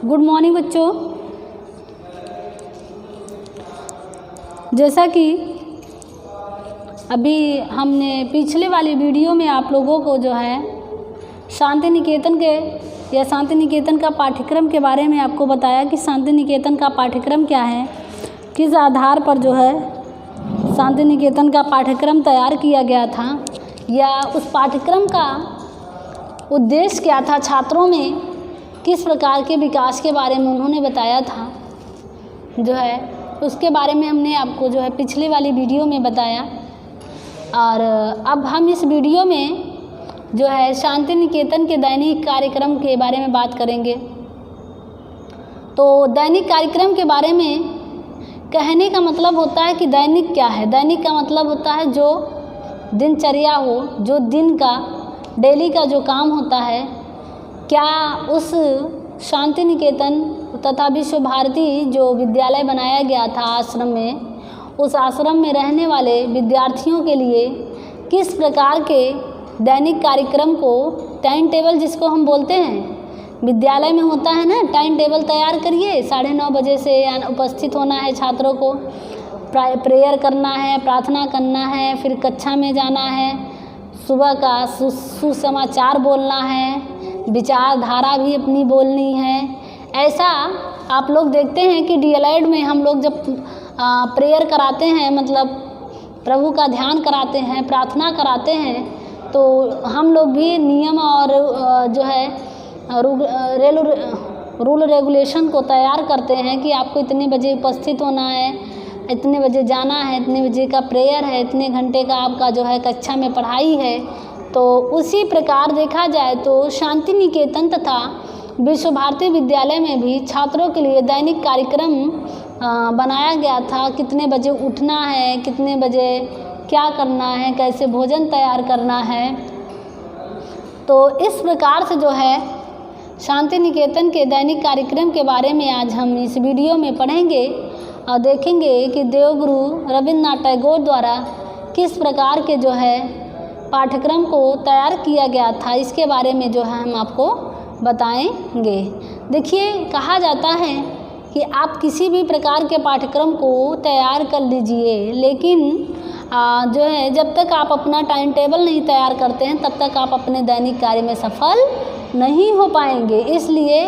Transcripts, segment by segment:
Good morning बच्चों। जैसा कि अभी हमने पिछले वाली वीडियो में आप लोगों को जो है शांति निकेतन के या शांति निकेतन का पाठ्यक्रम के बारे में आपको बताया कि शांति निकेतन का पाठ्यक्रम क्या है, किस आधार पर जो है शांति निकेतन का पाठ्यक्रम तैयार किया गया था या उस पाठ्यक्रम का उद्देश्य क्या था, छात्रों में किस प्रकार के विकास के बारे में उन्होंने बताया था जो है उसके बारे में हमने आपको जो है पिछले वाली वीडियो में बताया। और अब हम इस वीडियो में जो है शांति निकेतन के दैनिक कार्यक्रम के बारे में बात करेंगे। तो दैनिक कार्यक्रम के बारे में कहने का मतलब होता है कि दैनिक क्या है। दैनिक का मतलब होता है जो दिनचर्या हो, जो दिन का डेली का जो काम होता है। क्या उस शांति निकेतन तथा विश्व भारती जो विद्यालय बनाया गया था आश्रम में, उस आश्रम में रहने वाले विद्यार्थियों के लिए किस प्रकार के दैनिक कार्यक्रम को, टाइम टेबल जिसको हम बोलते हैं विद्यालय में होता है ना, टाइम टेबल तैयार करिए, 9:30 बजे से उपस्थित होना है छात्रों को, प्रेयर करना है, प्रार्थना करना है, फिर कक्षा में जाना है, सुबह का सुसमाचार बोलना है, विचारधारा भी अपनी बोलनी है। ऐसा आप लोग देखते हैं कि डीएलएड में हम लोग जब प्रेयर कराते हैं, मतलब प्रभु का ध्यान कराते हैं, प्रार्थना कराते हैं, तो हम लोग भी नियम और जो है रूल रेगुलेशन को तैयार करते हैं कि आपको इतने बजे उपस्थित होना है, इतने बजे जाना है, इतने बजे का प्रेयर है, इतने घंटे का आपका जो है कक्षा में पढ़ाई है। तो उसी प्रकार देखा जाए तो शांति निकेतन तथा विश्व भारती विद्यालय में भी छात्रों के लिए दैनिक कार्यक्रम बनाया गया था। कितने बजे उठना है, कितने बजे क्या करना है, कैसे भोजन तैयार करना है। तो इस प्रकार से जो है शांति निकेतन के दैनिक कार्यक्रम के बारे में आज हम इस वीडियो में पढ़ेंगे और देखेंगे कि देवगुरु रविन्द्रनाथ टैगोर द्वारा किस प्रकार के जो है पाठ्यक्रम को तैयार किया गया था, इसके बारे में जो है हम आपको बताएंगे। देखिए, कहा जाता है कि आप किसी भी प्रकार के पाठ्यक्रम को तैयार कर लीजिए, लेकिन जो है जब तक आप अपना टाइम टेबल नहीं तैयार करते हैं तब तक आप अपने दैनिक कार्य में सफल नहीं हो पाएंगे। इसलिए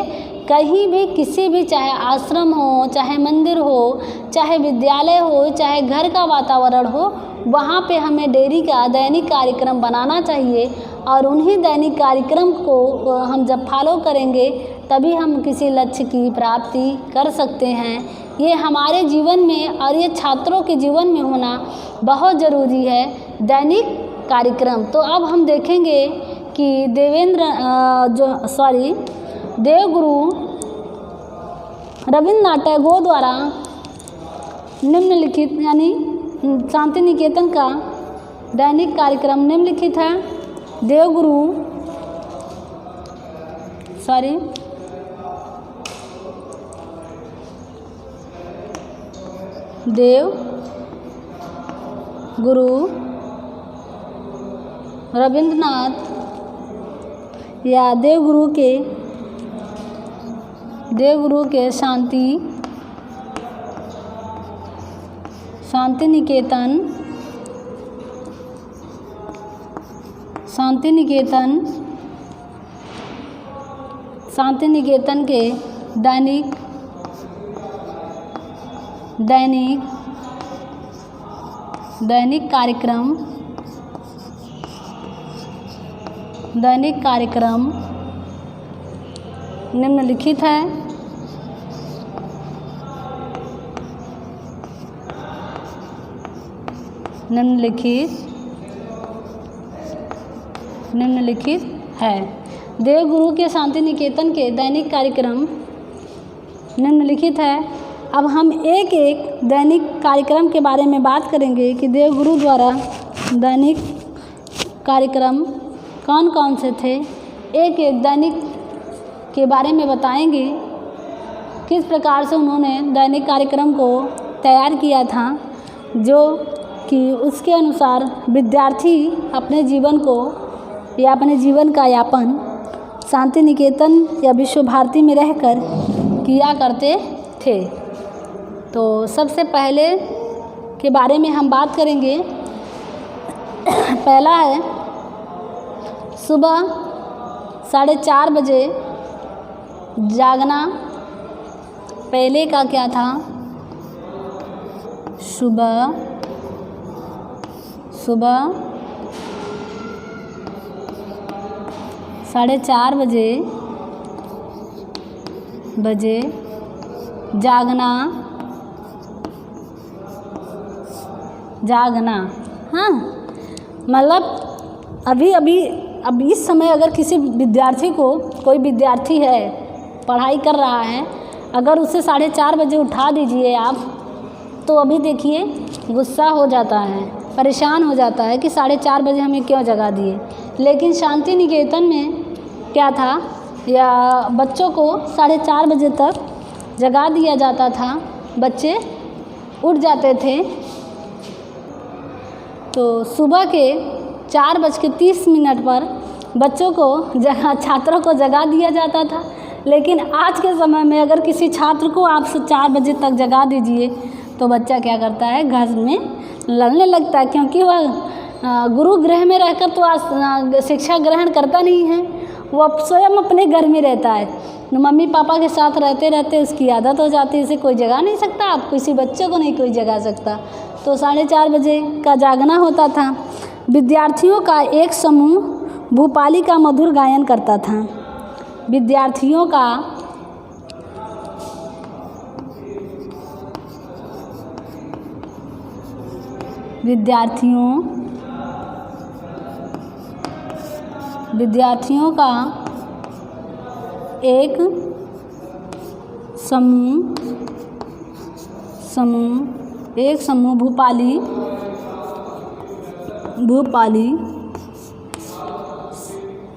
कहीं भी किसी भी, चाहे आश्रम हो, चाहे मंदिर हो, चाहे विद्यालय हो, चाहे घर का वातावरण हो, वहाँ पे हमें डेली का दैनिक कार्यक्रम बनाना चाहिए। और उन्हीं दैनिक कार्यक्रम को हम जब फॉलो करेंगे तभी हम किसी लक्ष्य की प्राप्ति कर सकते हैं। ये हमारे जीवन में और ये छात्रों के जीवन में होना बहुत ज़रूरी है, दैनिक कार्यक्रम। तो अब हम देखेंगे कि देवगुरु रविन्द्रनाथ टैगोर द्वारा निम्नलिखित यानी शांति निकेतन का दैनिक कार्यक्रम निम्नलिखित है। देवगुरु रविन्द्रनाथ या देवगुरु के शांति निकेतन के दैनिक कार्यक्रम निम्नलिखित है। निम्नलिखित है। देवगुरु के शांति निकेतन के दैनिक कार्यक्रम निम्नलिखित है। अब हम एक एक दैनिक कार्यक्रम के बारे में बात करेंगे कि देवगुरु द्वारा दैनिक कार्यक्रम कौन कौन से थे। एक एक दैनिक के बारे में बताएंगे, किस प्रकार से उन्होंने दैनिक कार्यक्रम को तैयार किया था, जो कि उसके अनुसार विद्यार्थी अपने जीवन को या अपने जीवन का यापन शांति निकेतन या विश्व भारती में रहकर किया करते थे। तो सबसे पहले के बारे में हम बात करेंगे। पहला है सुबह 4:30 बजे जागना। पहले का क्या था? सुबह 4:30 बजे जागना। हाँ, मतलब अब इस समय अगर किसी विद्यार्थी को, कोई विद्यार्थी है पढ़ाई कर रहा है, अगर उसे 4:30 बजे उठा दीजिए आप, तो अभी देखिए गुस्सा हो जाता है, परेशान हो जाता है कि 4:30 बजे हमें क्यों जगा दिए। लेकिन शांति निकेतन में क्या था, या बच्चों को 4:30 बजे तक जगा दिया जाता था, बच्चे उठ जाते थे। तो सुबह के 4:30 पर बच्चों को छात्रों को जगा दिया जाता था। लेकिन आज के समय में अगर किसी छात्र को आप 4 बजे तक जगा दीजिए तो बच्चा क्या करता है, घर में लड़ने लगता है, क्योंकि वह गुरु गृह में रहकर तो शिक्षा ग्रहण करता नहीं है, वह स्वयं अपने घर में रहता है। मम्मी पापा के साथ रहते रहते उसकी आदत हो जाती है, इसे कोई जगा नहीं सकता, आप किसी बच्चे को नहीं कोई जगा सकता। तो 4:30 बजे का जागना होता था। विद्यार्थियों का एक समूह भूपाली का मधुर गायन करता था। विद्यार्थियों का एक समूह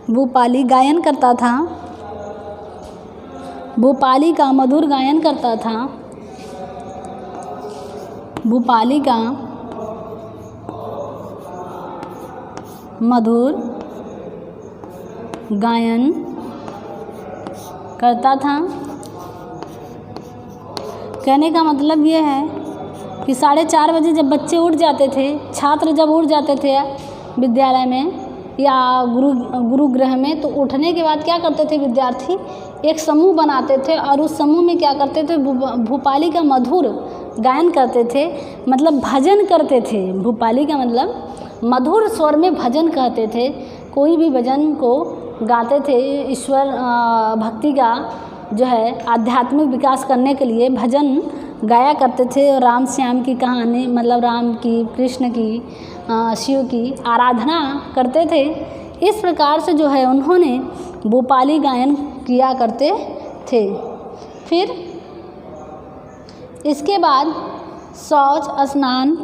भूपाली गायन करता था। भूपाली का मधुर गायन करता था। भूपाली का मधुर गायन करता था। कहने का मतलब ये है कि 4:30 बजे जब बच्चे उठ जाते थे, छात्र जब उठ जाते थे विद्यालय में या गुरु गृह में, तो उठने के बाद क्या करते थे विद्यार्थी, एक समूह बनाते थे और उस समूह में क्या करते थे, भूपाली का मधुर गायन करते थे, मतलब भजन करते थे। भूपाली का मतलब मधुर स्वर में भजन कहते थे। कोई भी भजन को गाते थे, ईश्वर भक्ति का जो है आध्यात्मिक विकास करने के लिए भजन गाया करते थे। और राम श्याम की कहानी, मतलब राम की, कृष्ण की, शिव की आराधना करते थे। इस प्रकार से जो है उन्होंने भूपाली गायन किया करते थे। फिर इसके बाद शौच स्नान,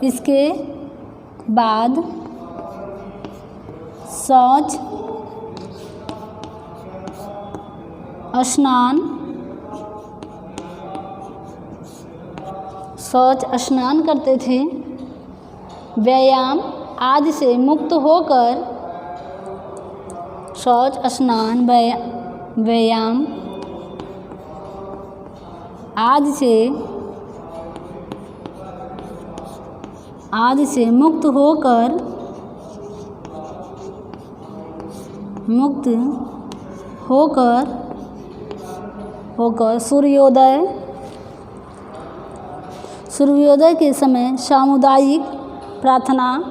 इसके बाद शौच स्नान करते थे। व्यायाम आदि से मुक्त होकर शौच स्नान व्यायाम आदि से मुक्त होकर सूर्योदय के समय सामुदायिक प्रार्थना,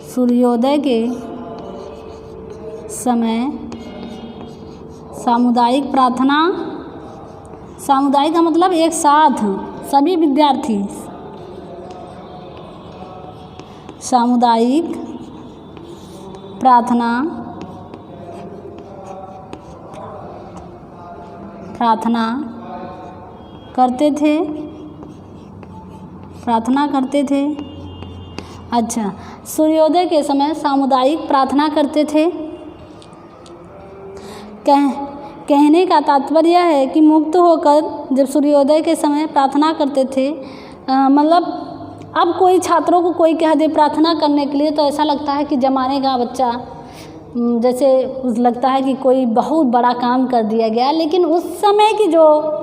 सूर्योदय के समय सामुदायिक प्रार्थना, सामुदायिक का मतलब एक साथ सभी विद्यार्थी, सामुदायिक प्रार्थना करते थे। अच्छा, सूर्योदय के समय सामुदायिक प्रार्थना करते थे। कहने का तात्पर्य है कि मुक्त होकर जब सूर्योदय के समय प्रार्थना करते थे, मतलब अब कोई छात्रों को कोई कह दे प्रार्थना करने के लिए तो ऐसा लगता है कि जमाने का बच्चा, जैसे लगता है कि कोई बहुत बड़ा काम कर दिया गया। लेकिन उस समय की जो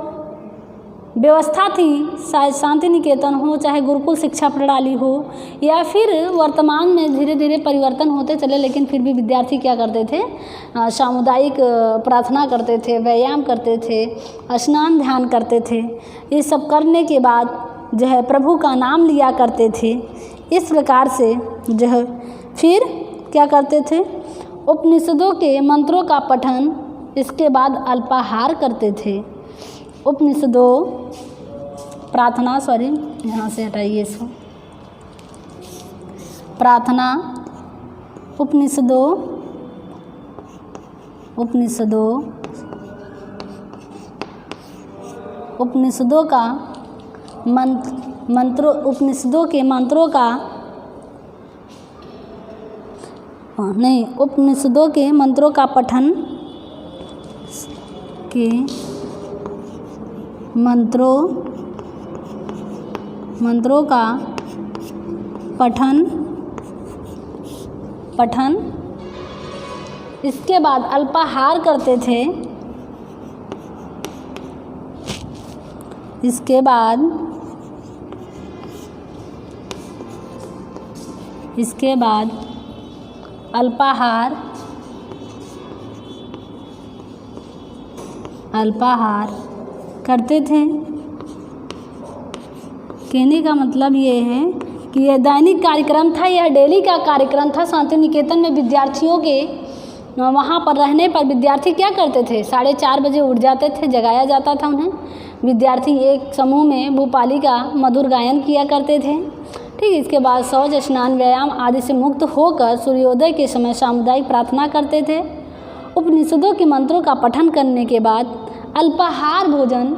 व्यवस्था थी, शायद शांति निकेतन हो, चाहे गुरुकुल शिक्षा प्रणाली हो, या फिर वर्तमान में धीरे धीरे परिवर्तन होते चले, लेकिन फिर भी विद्यार्थी क्या करते थे, सामुदायिक प्रार्थना करते थे, व्यायाम करते थे, स्नान ध्यान करते थे। ये सब करने के बाद जो है प्रभु का नाम लिया करते थे। इस प्रकार से जो है फिर क्या करते थे, उपनिषदों के मंत्रों का पठन, इसके बाद अल्पाहार करते थे। उपनिषदों प्रार्थना, सॉरी यहाँ से हटाइए इसको, प्रार्थना, उपनिषदों का मंत्रों, उपनिषदों के मंत्रों का नहीं, उपनिषदों के मंत्रों का पठन के मंत्रों का पठन, इसके बाद अल्पाहार करते थे। इसके बाद अल्पाहार करते थे। कहने का मतलब ये है कि यह दैनिक कार्यक्रम था, यह डेली का कार्यक्रम था। शांति निकेतन में विद्यार्थियों के वहाँ पर रहने पर विद्यार्थी क्या करते थे, 4:30 बजे उठ जाते थे, जगाया जाता था उन्हें। विद्यार्थी एक समूह में भूपाली का मधुर गायन किया करते थे। ठीक, इसके बाद शौच, स्नान, व्यायाम आदि से मुक्त होकर सूर्योदय के समय सामुदायिक प्रार्थना करते थे। उपनिषदों के मंत्रों का पठन करने के बाद अल्पाहार भोजन,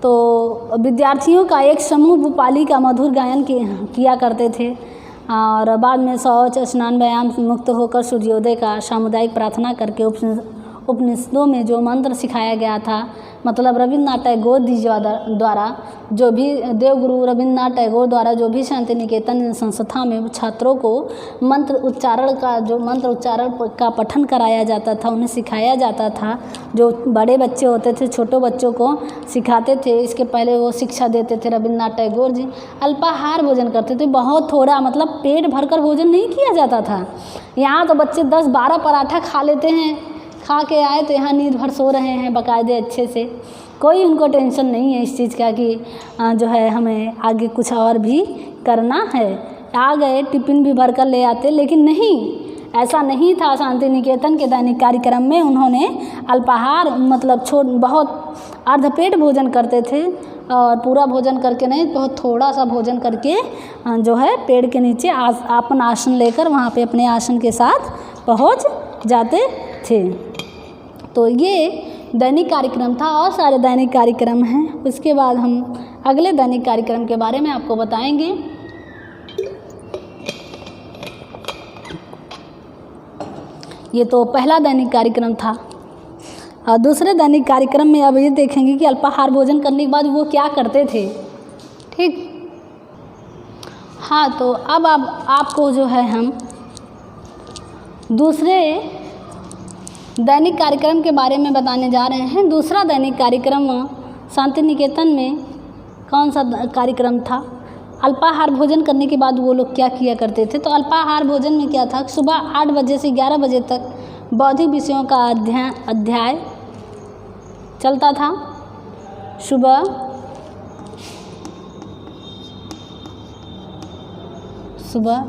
तो विद्यार्थियों का एक समूह भूपाली का मधुर गायन किया करते थे। और बाद में शौच, स्नान, व्यायाम मुक्त होकर सूर्योदय का सामुदायिक प्रार्थना करके उपनिषदों में जो मंत्र सिखाया गया था, मतलब रविन्द्रनाथ टैगोर जी द्वारा जो भी, देवगुरु रविन्द्रनाथ टैगोर द्वारा जो भी शांति निकेतन संस्था में छात्रों को मंत्र उच्चारण का पठन कराया जाता था, उन्हें सिखाया जाता था। जो बड़े बच्चे होते थे, छोटे बच्चों को सिखाते थे। इसके पहले वो शिक्षा देते थे रविन्द्रनाथ टैगोर जी। अल्पाहार भोजन करते थे, बहुत थोड़ा, मतलब पेट भरकर भोजन नहीं किया जाता था। यहाँ तो बच्चे 10-12 पराठा खा लेते हैं, खा के आए तो यहाँ नींद भर सो रहे हैं बाकायदे अच्छे से। कोई उनको टेंशन नहीं है इस चीज़ का कि जो है हमें आगे कुछ और भी करना है। आ गए टिफ़िन भी भर कर ले आते, लेकिन नहीं, ऐसा नहीं था। शांति निकेतन के दैनिक कार्यक्रम में उन्होंने अल्पाहार, मतलब बहुत अर्धपेट भोजन करते थे, और पूरा भोजन करके नहीं, बहुत थोड़ा सा भोजन करके जो है पेड़ के नीचे अपन आसन लेकर वहाँ पे अपने आसन के साथ पहुँच जाते थे। तो ये दैनिक कार्यक्रम था, और सारे दैनिक कार्यक्रम हैं। उसके बाद हम अगले दैनिक कार्यक्रम के बारे में आपको बताएंगे। ये तो पहला दैनिक कार्यक्रम था। और दूसरे दैनिक कार्यक्रम में अब ये देखेंगे कि अल्पाहार भोजन करने के बाद वो क्या करते थे। ठीक, हाँ, तो अब आपको जो है हम दूसरे दैनिक कार्यक्रम के बारे में बताने जा रहे हैं। दूसरा दैनिक कार्यक्रम शांति निकेतन में कौन सा कार्यक्रम था, अल्पाहार भोजन करने के बाद वो लोग क्या किया करते थे। तो अल्पाहार भोजन में क्या था, सुबह 8 बजे से 11 बजे तक बौद्धिक विषयों का अध्याय चलता था। सुबह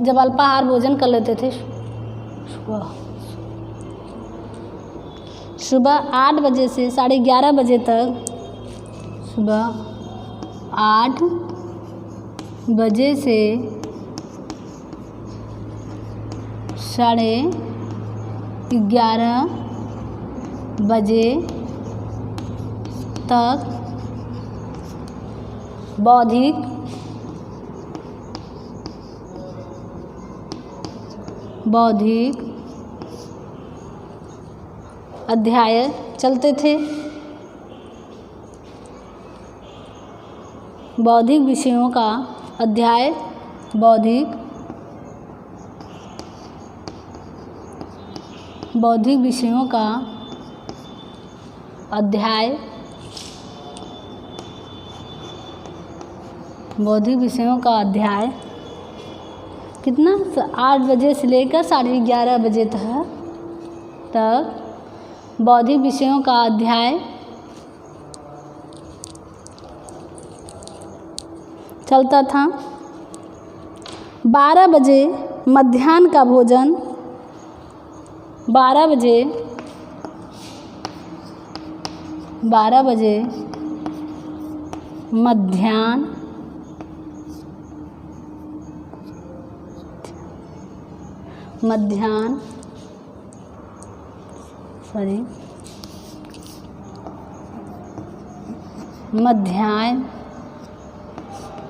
जब अल्पाहार भोजन कर लेते थे, सुबह 8 बजे से 11:30 बजे तक, सुबह 8 बजे से 11:30 बजे तक बौद्धिक अध्याय चलते थे। बौद्धिक विषयों का अध्याय बौद्धिक विषयों का अध्याय कितना 8 बजे से लेकर 11:30 बजे तक बौद्धिक विषयों का अध्याय चलता था। 12 बजे मध्याह्न का भोजन, 12 बजे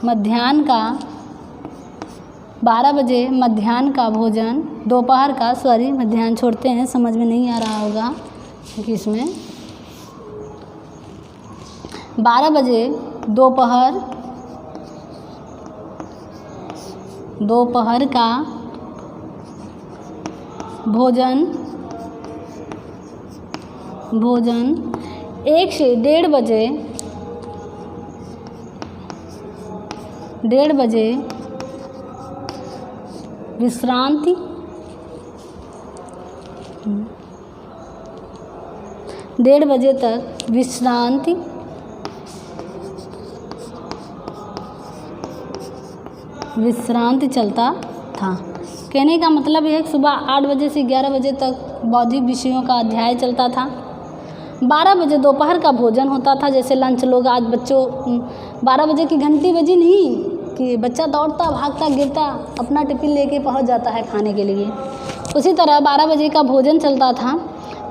मध्याह्न का 12 बजे मध्याह्न का भोजन, दोपहर का मध्याह्न छोड़ते हैं, समझ में नहीं आ रहा होगा क्योंकि इसमें 12 बजे दोपहर का भोजन 1 से 1:30 बजे विश्रांति, 1:30 बजे तक विश्रांति चलता था। कहने का मतलब यह है कि सुबह 8 बजे से 11 बजे तक बौद्धिक विषयों का अध्याय चलता था। 12 बजे दोपहर का भोजन होता था, जैसे लंच लोग आज बच्चों 12 बजे की घंटी बजी नहीं कि बच्चा दौड़ता भागता गिरता अपना टिफिन लेके पहुंच जाता है खाने के लिए, उसी तरह 12 बजे का भोजन चलता था।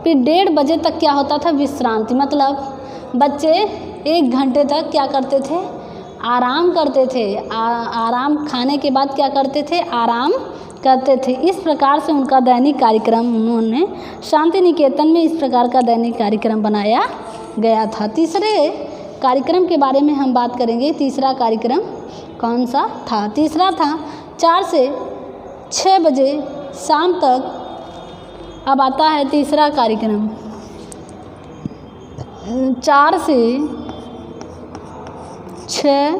फिर 1:30 बजे तक क्या होता था, विश्रांति, मतलब बच्चे 1 घंटे तक क्या करते थे, आराम करते थे। आराम खाने के बाद क्या करते थे, आराम करते थे। इस प्रकार से उनका दैनिक कार्यक्रम उन्होंने शांति निकेतन में इस प्रकार का दैनिक कार्यक्रम बनाया गया था। तीसरे कार्यक्रम के बारे में हम बात करेंगे। तीसरा कार्यक्रम कौन सा था? तीसरा था 4 से 6 बजे शाम तक। अब आता है तीसरा कार्यक्रम 4 से 6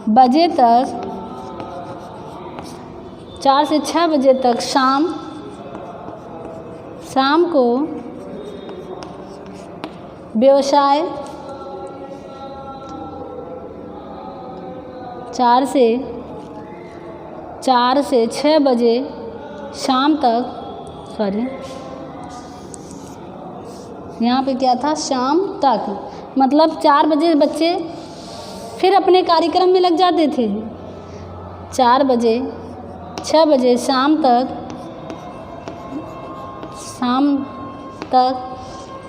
बजे तक, 4 से 6 बजे तक शाम को व्यवसाय, 4 से 6 बजे शाम तक, यहाँ पे क्या था, शाम तक, मतलब 4 बजे बच्चे फिर अपने कार्यक्रम में लग जाते थे। 4 बजे 6 बजे शाम तक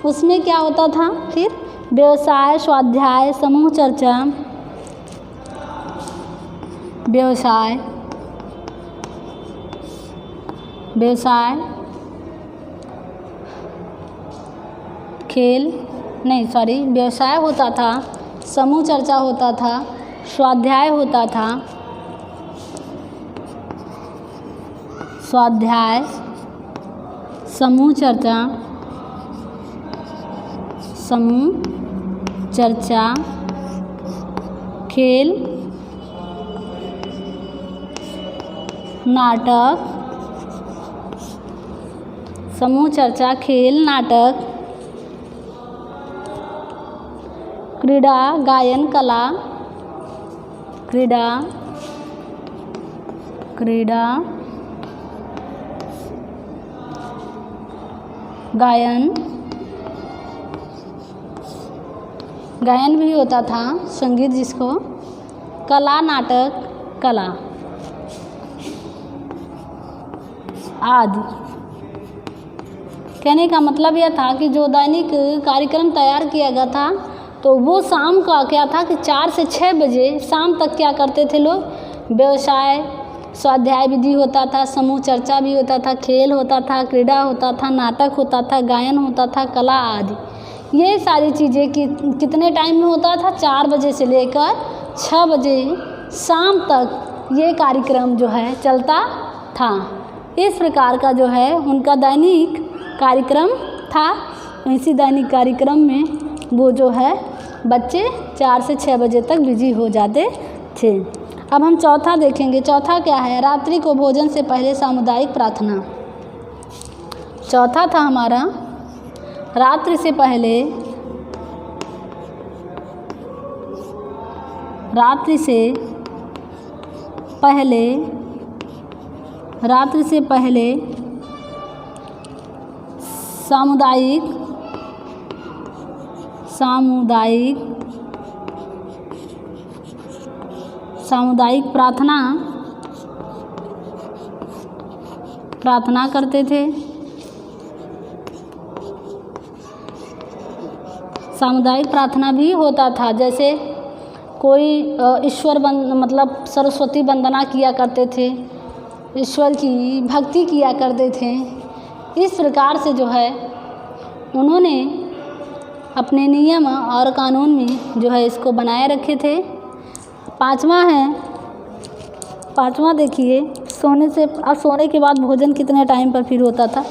उसमें क्या होता था, फिर व्यवसाय, स्वाध्याय, समूह चर्चा, व्यवसाय, व्यवसाय होता था, समूह चर्चा होता था, स्वाध्याय होता था, समूह चर्चा, खेल, नाटक, समूह चर्चा, खेल, नाटक, क्रीड़ा, गायन, कला, गायन भी होता था, संगीत जिसको, कला, नाटक, कला आदि। कहने का मतलब यह था कि जो दैनिक कार्यक्रम तैयार किया गया था तो वो शाम का क्या था कि 4 से 6 बजे शाम तक क्या करते थे लोग, व्यवसाय, स्वाध्याय विधि होता था, समूह चर्चा भी होता था, खेल होता था, क्रीड़ा होता था, नाटक होता था, गायन होता था, कला आदि। ये सारी चीज़ें कितने टाइम में होता था? 4 बजे से लेकर 6 बजे शाम तक ये कार्यक्रम जो है चलता था। इस प्रकार का जो है उनका दैनिक कार्यक्रम था। इसी दैनिक कार्यक्रम में वो जो है बच्चे 4 से 6 बजे तक बिजी हो जाते थे। अब हम चौथा देखेंगे। चौथा क्या है? रात्रि को भोजन से पहले सामुदायिक प्रार्थना। चौथा था हमारा रात्रि से पहले सामुदायिक प्रार्थना करते थे। सामुदायिक प्रार्थना भी होता था, जैसे कोई ईश्वर मतलब सरस्वती वंदना किया करते थे, ईश्वर की भक्ति किया करते थे। इस प्रकार से जो है उन्होंने अपने नियम और कानून में जो है इसको बनाए रखे थे। पाँचवा देखिए, सोने के बाद भोजन कितने टाइम पर फिर होता था?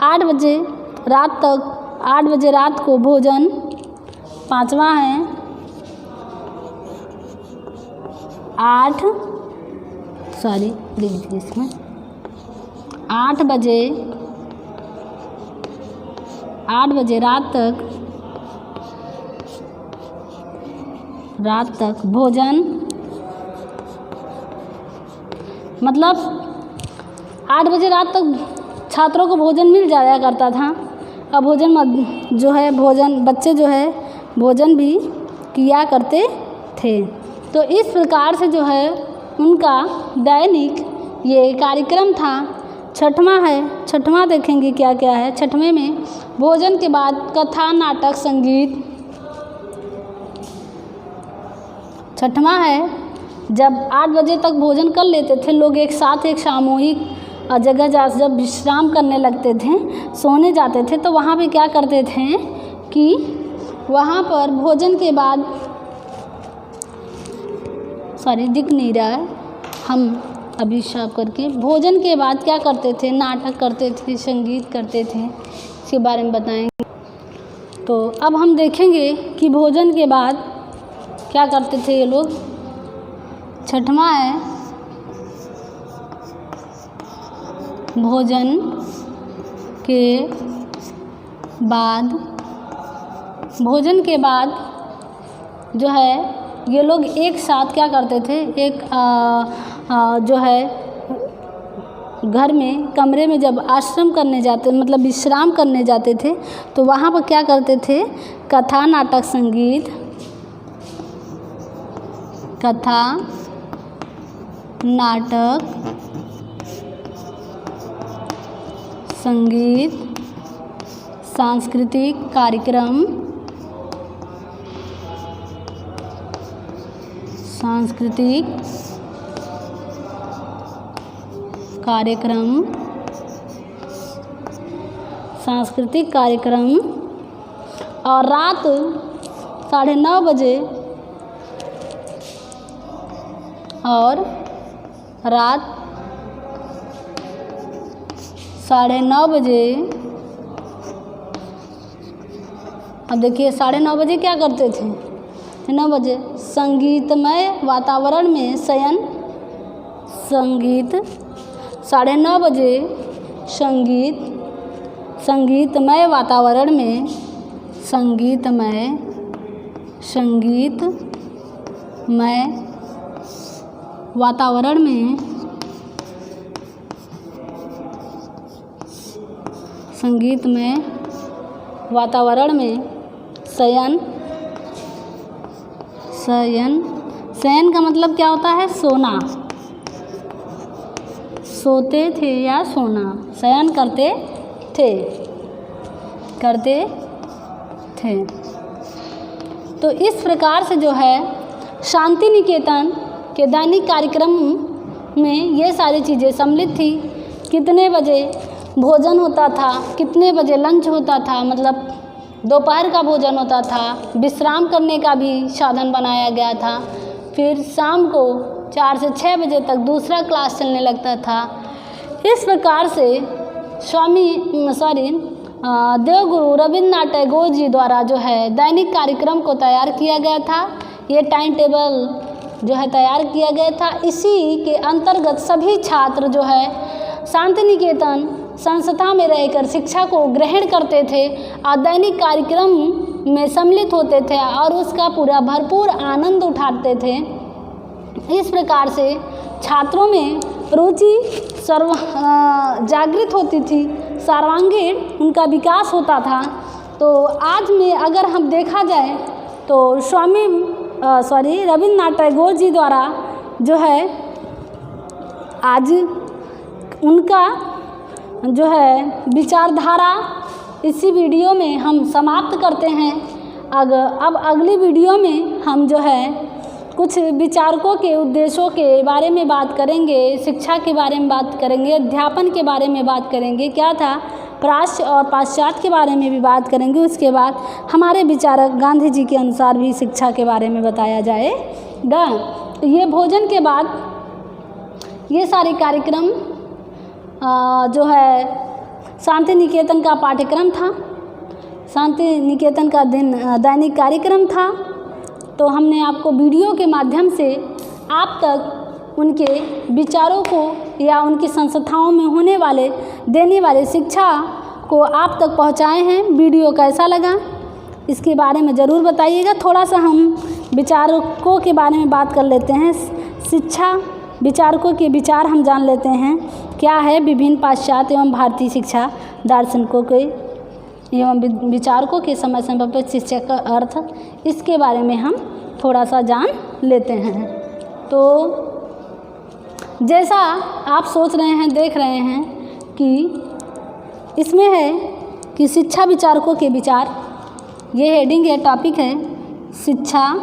8 बजे रात को भोजन। 5वां है 8 बजे रात तक भोजन, मतलब 8 बजे रात तक छात्रों को भोजन मिल जाया करता था। अब बच्चे जो है भोजन भी किया करते थे। तो इस प्रकार से जो है उनका दैनिक ये कार्यक्रम था। छठवां देखेंगे क्या क्या है। 6वें में भोजन के बाद कथा, नाटक, संगीत। 6वां है जब 8 बजे तक भोजन कर लेते थे लोग एक साथ, एक सामूहिक जगह जब विश्राम करने लगते थे, सोने जाते थे, तो वहाँ पे क्या करते थे कि वहाँ पर भोजन के बाद दिख नहीं रहा है, हम अभी साफ करके, भोजन के बाद क्या करते थे? नाटक करते थे, संगीत करते थे। इसके बारे में बताएंगे। तो अब हम देखेंगे कि भोजन के बाद क्या करते थे ये लोग। 6वां है भोजन के बाद जो है ये लोग एक साथ क्या करते थे, एक जो है घर में कमरे में जब आश्रम करने जाते, मतलब विश्राम करने जाते थे, तो वहाँ पर क्या करते थे? कथा, नाटक, संगीत, सांस्कृतिक कार्यक्रम और रात 9:30 बजे अब देखिए 9:30 बजे क्या करते थे? 9 बजे संगीतमय वातावरण में शयन। 9:30 बजे संगीतमय वातावरण में शयन का मतलब क्या होता है? सोना। सोते थे या सोना, शयन करते थे। तो इस प्रकार से जो है शांति निकेतन के दैनिक कार्यक्रम में ये सारी चीज़ें सम्मिलित थी। कितने बजे भोजन होता था, कितने बजे लंच होता था, मतलब दोपहर का भोजन होता था, विश्राम करने का भी साधन बनाया गया था। फिर शाम को 4 से 6 बजे तक दूसरा क्लास चलने लगता था। इस प्रकार से देवगुरु रविन्द्रनाथ टैगोर जी द्वारा जो है दैनिक कार्यक्रम को तैयार किया गया था। ये टाइम टेबल जो है तैयार किया गया था। इसी के अंतर्गत सभी छात्र जो है शांति निकेतन संस्था में रहकर शिक्षा को ग्रहण करते थे और दैनिक कार्यक्रम में सम्मिलित होते थे और उसका पूरा भरपूर आनंद उठाते थे। इस प्रकार से छात्रों में रुचि जागृत होती थी, सर्वांगीण उनका विकास होता था। तो आज में अगर हम देखा जाए तो रविन्द्रनाथ टैगोर जी द्वारा जो है आज उनका जो है विचारधारा इसी वीडियो में हम समाप्त करते हैं। अब अगली वीडियो में हम जो है कुछ विचारकों के उद्देश्यों के बारे में बात करेंगे, शिक्षा के बारे में बात करेंगे, अध्यापन के बारे में बात करेंगे, क्या था प्राच्य और पाश्चात्य के बारे में भी बात करेंगे। उसके बाद हमारे विचारक गांधी जी के अनुसार भी शिक्षा के बारे में बताया जाएगा। तो ये भोजन के बाद ये सारे कार्यक्रम जो है शांति निकेतन का पाठ्यक्रम था, शांति निकेतन का दैनिक कार्यक्रम था। तो हमने आपको वीडियो के माध्यम से आप तक उनके विचारों को या उनकी संस्थाओं में देने वाले शिक्षा को आप तक पहुंचाए हैं। वीडियो कैसा लगा इसके बारे में ज़रूर बताइएगा। थोड़ा सा हम विचारकों के बारे में बात कर लेते हैं। शिक्षा विचारकों के विचार हम जान लेते हैं, क्या है विभिन्न पाश्चात्य एवं भारतीय शिक्षा दार्शनिकों के एवं विचारकों के समय समय पर शिक्षा का अर्थ, इसके बारे में हम थोड़ा सा जान लेते हैं। तो जैसा आप सोच रहे हैं, देख रहे हैं कि इसमें है कि शिक्षा विचारकों के विचार, ये हेडिंग है, टॉपिक है शिक्षा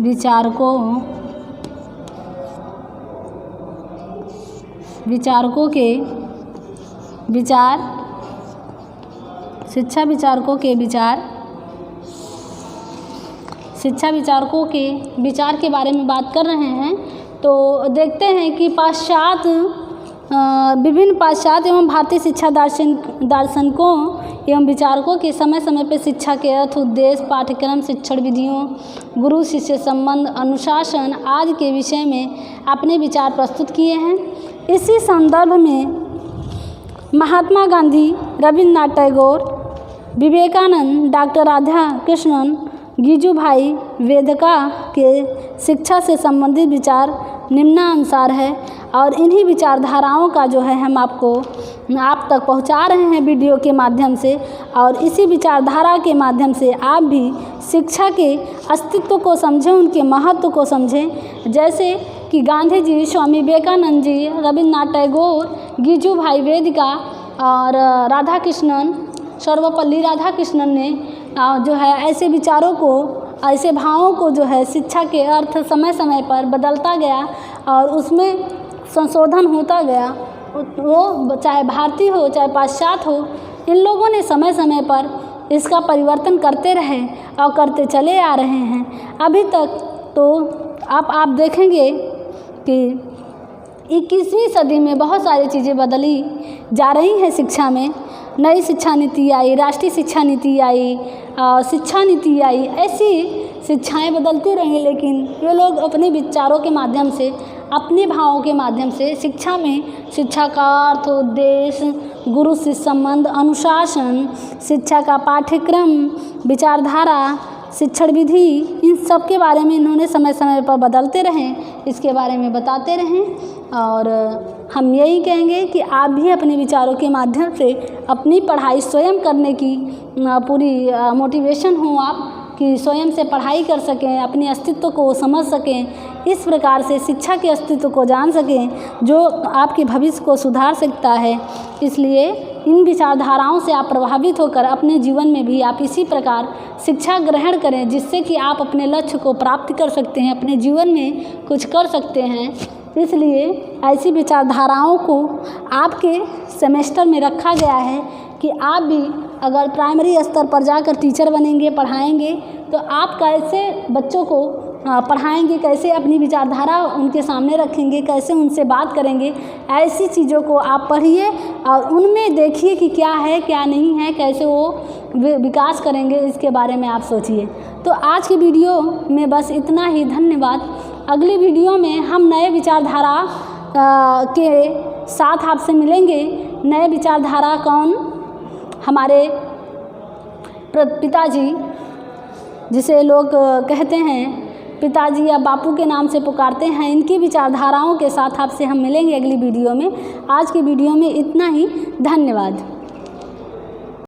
विचारकों के विचार, शिक्षा विचारकों के विचार के बारे में बात कर रहे हैं। तो देखते हैं कि विभिन्न पाश्चात्य एवं भारतीय शिक्षा दार्शनिकों एवं विचारकों के समय समय पर शिक्षा के अर्थ, उद्देश्य, पाठ्यक्रम, शिक्षण विधियों, गुरु शिष्य संबंध, अनुशासन आदि के विषय में अपने विचार प्रस्तुत किए हैं। इसी संदर्भ में महात्मा गांधी, रविन्द्रनाथ टैगोर, विवेकानंद, डॉक्टर राधा कृष्णन, गिजुभाई वेदका के शिक्षा से संबंधित विचार निम्नानुसार है और इन्हीं विचारधाराओं का जो है हम आप तक पहुंचा रहे हैं वीडियो के माध्यम से। और इसी विचारधारा के माध्यम से आप भी शिक्षा के अस्तित्व को समझें, उनके महत्व को समझें। जैसे कि गांधी जी, स्वामी विवेकानंद जी, रविन्द्रनाथ टैगोर, गिजुभाई वेदिका और राधा कृष्णन, सर्वपल्ली राधाकृष्णन ने जो है ऐसे विचारों को, ऐसे भावों को जो है शिक्षा के अर्थ समय समय पर बदलता गया और उसमें संशोधन होता गया। वो चाहे भारतीय हो चाहे पाश्चात्य हो, इन लोगों ने समय समय पर इसका परिवर्तन करते रहे और करते चले आ रहे हैं अभी तक। तो आप देखेंगे कि 21वीं सदी में बहुत सारी चीज़ें बदली जा रही हैं शिक्षा में। नई शिक्षा नीति आई, राष्ट्रीय शिक्षा नीति आई, शिक्षा नीति आई, ऐसी शिक्षाएं बदलती रहीं, लेकिन ये लोग अपने विचारों के माध्यम से, अपने भावों के माध्यम से शिक्षा में शिक्षा का अर्थ, उद्देश्य, गुरु शिष्य संबंध, अनुशासन, शिक्षा का पाठ्यक्रम, विचारधारा, शिक्षण विधि, इन सब के बारे में इन्होंने समय समय पर बदलते रहें, इसके बारे में बताते रहें। और हम यही कहेंगे कि आप भी अपने विचारों के माध्यम से अपनी पढ़ाई स्वयं करने की पूरी मोटिवेशन हो आप, कि स्वयं से पढ़ाई कर सकें, अपने अस्तित्व को समझ सकें, इस प्रकार से शिक्षा के अस्तित्व को जान सकें जो आपके भविष्य को सुधार सकता है। इसलिए इन विचारधाराओं से आप प्रभावित होकर अपने जीवन में भी आप इसी प्रकार शिक्षा ग्रहण करें, जिससे कि आप अपने लक्ष्य को प्राप्त कर सकते हैं, अपने जीवन में कुछ कर सकते हैं। इसलिए ऐसी विचारधाराओं को आपके सेमेस्टर में रखा गया है कि आप भी अगर प्राइमरी स्तर पर जाकर टीचर बनेंगे, पढ़ाएंगे, तो आप कैसे बच्चों को पढ़ाएंगे, कैसे अपनी विचारधारा उनके सामने रखेंगे, कैसे उनसे बात करेंगे, ऐसी चीज़ों को आप पढ़िए और उनमें देखिए कि क्या है क्या नहीं है, कैसे वो विकास करेंगे, इसके बारे में आप सोचिए। तो आज की वीडियो में बस इतना ही। धन्यवाद। अगली वीडियो में हम नए विचारधारा के साथ आपसे मिलेंगे। नए विचारधारा कौन? हमारे पिताजी, जिसे लोग कहते हैं पिताजी या बापू के नाम से पुकारते हैं, इनकी विचारधाराओं के साथ आपसे हम मिलेंगे अगली वीडियो में। आज की वीडियो में इतना ही। धन्यवाद।